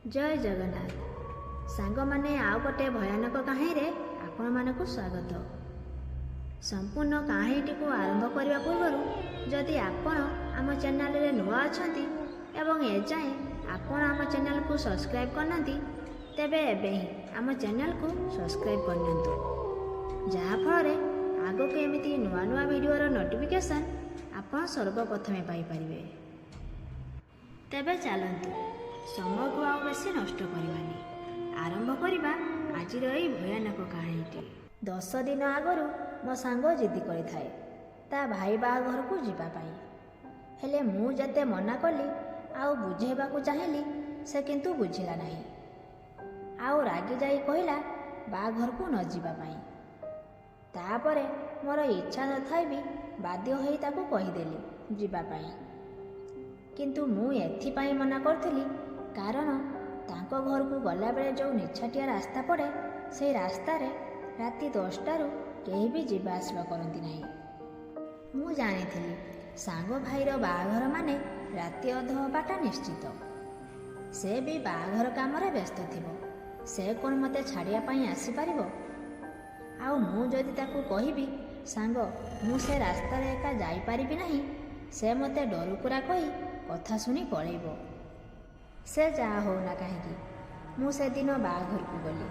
जय जगन्नाथ सांग माने आउ गोटे भयानक कहानी आपण मानक स्वागत। संपूर्ण कहानी को आरंभ करने पूर्व जदि आपण आम चैनल रे नुआ अछंती एवं एजाए आपण आम चैनल को सब्सक्राइब करनांती तेबे एबे ही आम चैनल को सब्सक्राइब करनियंतु जहा फल आगो को एमिति नुआ नुआ वीडियो रो नोटिफिकेशन आपण सर्वप्रथमे पाई परिबे। तेबे चलंतु समय को आउ बेसी नष्ट करबानी आरंभ करबा आज भयानक कहानीटी। 10 दिन आगरू मो सांग जिद्दी करिथाए ता भाई बाहाघर को जीवा पाई हेले मु जते मना कली आउ बुझेबा को चाहिली से किंतु बुझिला नहीं आउ रागी जाई कहिला बाहाघर को न जीवा पाई। तापरे मोर इच्छा न थाई भी बाध्य होई ताको कहिदेली जीवा पाई किंतु मु एथिपाई मना करथिली कारण तांको घर को गला बेले जो निछाटिया रास्ता पड़े से रास्तार राति 10टारू केही भी जीवा आसवा करती नहीं। मु जानी सांग भाईर बाहाघर माने राति अध बाटा निश्चित से भी बाहाघर काम व्यस्त थिबो से कौन मते छाड़िया पाई आसी पारिबो आउ मु जदि ताकू कहिबी सांग मु से रास्तार एका जाई पारिबी नहीं से मते डरुकुरा कही कथा शुणी पलैब। से जहा होना कहीं मु से दिन बाहाघर को गली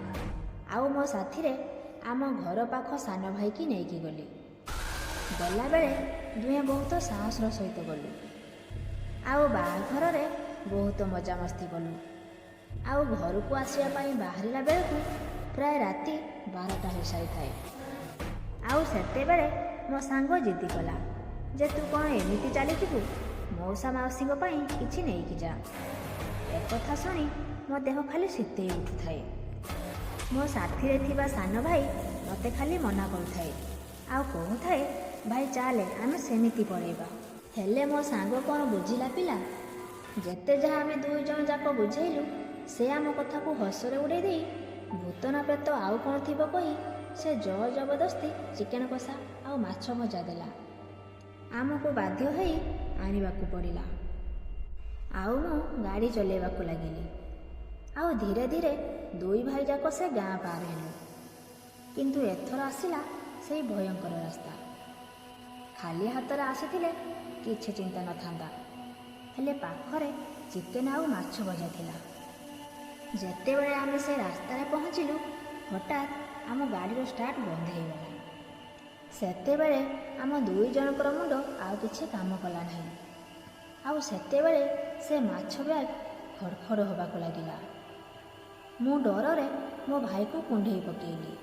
आउ मो साथी रे आम घर पाख सान भाई की नेकी गली गला बेले दुहे बहुत साहसर सहित गलु आउ बाहाघर रे बहुत मजामस्ती कलु आउ घर को आसिया पाई बाहरिला बेलकू प्राय राति 12टा हो सारी थाए। आउ सेते बेले मो सांग जिद्दी कला जे तू कौन एमिति चलीथिबु मौसा माउसी पाई किछि नेकी जा। एक कथा शुणी मो देह खाली शीतई उठुए मो साथी रे थिबा सान भाई मते खाली मना करुथाए आउ कहूथाए भाई चाले आमे सेमिति पड़ेबा हेले मो सांग कौन बुझिला पिला जेते जहाँ आमे दुई जन जाक बुझेलु से आम कथा को हसरे उड़े दे भूतना प्रेत आउ कौन थिबो कही से जोर जबरदस्ती चिकेन कषा आउ माछ भजा देला आमको बाध्य होई आनिबाकू पड़िला आउ मु गाड़ी चलेबाकू लगिली आउ धीरे धीरे दुई भाई जाक से गाँ पार हेलु किंतु एथर आसिला से भयंकर रास्ता खाली हाथ आसीथिले किछि चिंता न थांदा हेले पाखरे चिकेन आउ माछ भजा थिला। जेतेबेले आमे से रास्ता रे पहुँचिलु हठात आम गाड़ीर स्टार्ट बंद हो गला सेतेबेले आम दुई जनकर मुंड आउ किछि काम कला नहीं आउ सेतेबेले से माछ बैग खड़खड़ होबाकू लागिला। मु डर रे मो भाई को कुंडई पकेली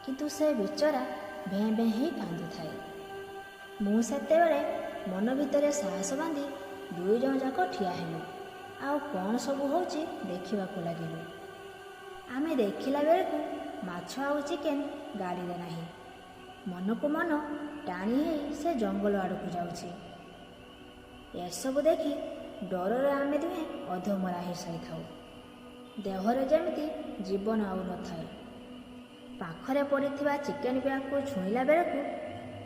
किंतु से बिचरा भें भें ही कांदु थाए। मु सेतेबेले मन भितरे साहस बांधी दुई जन जाक ठिया हेलु आउ कौन सबू होची देखिबाकू लागिलु। आमे देखिला बेलकू माछ आउ चिकेन गाड़ी रे नाही मन को मन टाणी ही से जंगल आड़कू जाउची। एसबू देखी डर आमे दुहे अधमरा हो सारी थाउ देहरे जमिति जीवन आउ न थाए। पाखरे पड़िथिबा चिकेन बैग को छुईला बेलकू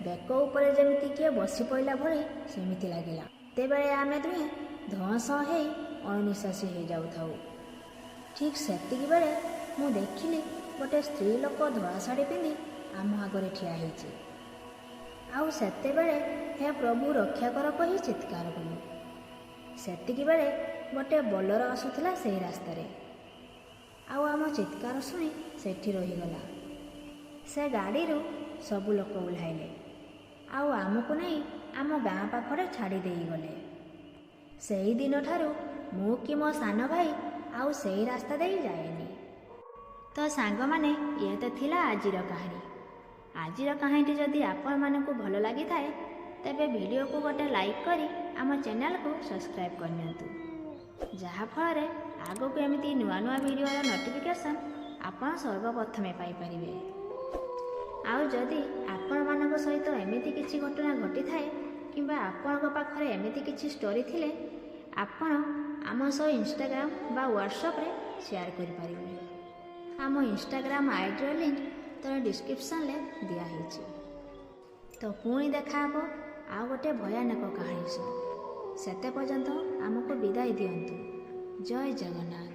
बेक उपरे जमिति किए बसी पड़िला भली सेमिति लागिला तेबेले आमे दुहे धस हेई अनिश्वासी हो जाउथाउ। ठीक सेतिकी बेले मु देखिली गोटे स्त्री लोक धड़ा शाढ़ी पिंधि आम आगरे ठिया होइछि आउ सेतेबेले हे प्रभु रक्षा कर कही चित्कार कलु सेतिकी बेले गोटे बोलर आसुथिला सेही रास्ता रे आउ आम चित्कार शुणी सेठी रहीगला से गाड़ी रू सबु लोक ओह्लाइले आउ आमको नहीं आम गाँ पाखरे छाड़ी देई गले। सेही दिन ठारू मु कि मो सान भाई आउ सेही रास्ता देई जाएनी। तो सांग माने ये तो थिला आजिर कहानी। आजिर कहानी जदि आपण मानकु भल लगी थाए तेबे वीडियो को गोटे लाइक करी आम चैनल को सब्सक्राइब करनियंतु जहा फल आगो को एमिति नुआ नुआ वीडियो नोटिफिकेशन आपण सर्वप्रथमे पाई परिबे। आउ जदि आपण मानक सहित एमिति किछि घटना घटी थाए किंबा आपण पाखरे एमिति किछि स्टोरी थिले आपण आम सह इंस्टाग्राम बा व्हाट्सएप रे शेयर करि परिबे। आम इंस्टाग्राम आईडी लिंक तले डिस्क्रिप्शन ले दिया हिची। तो पुणी देखा हबो आ गोटे भयानक कहानी से सेते पर्यंत आमको विदाई दियंतु। जय जगन्नाथ।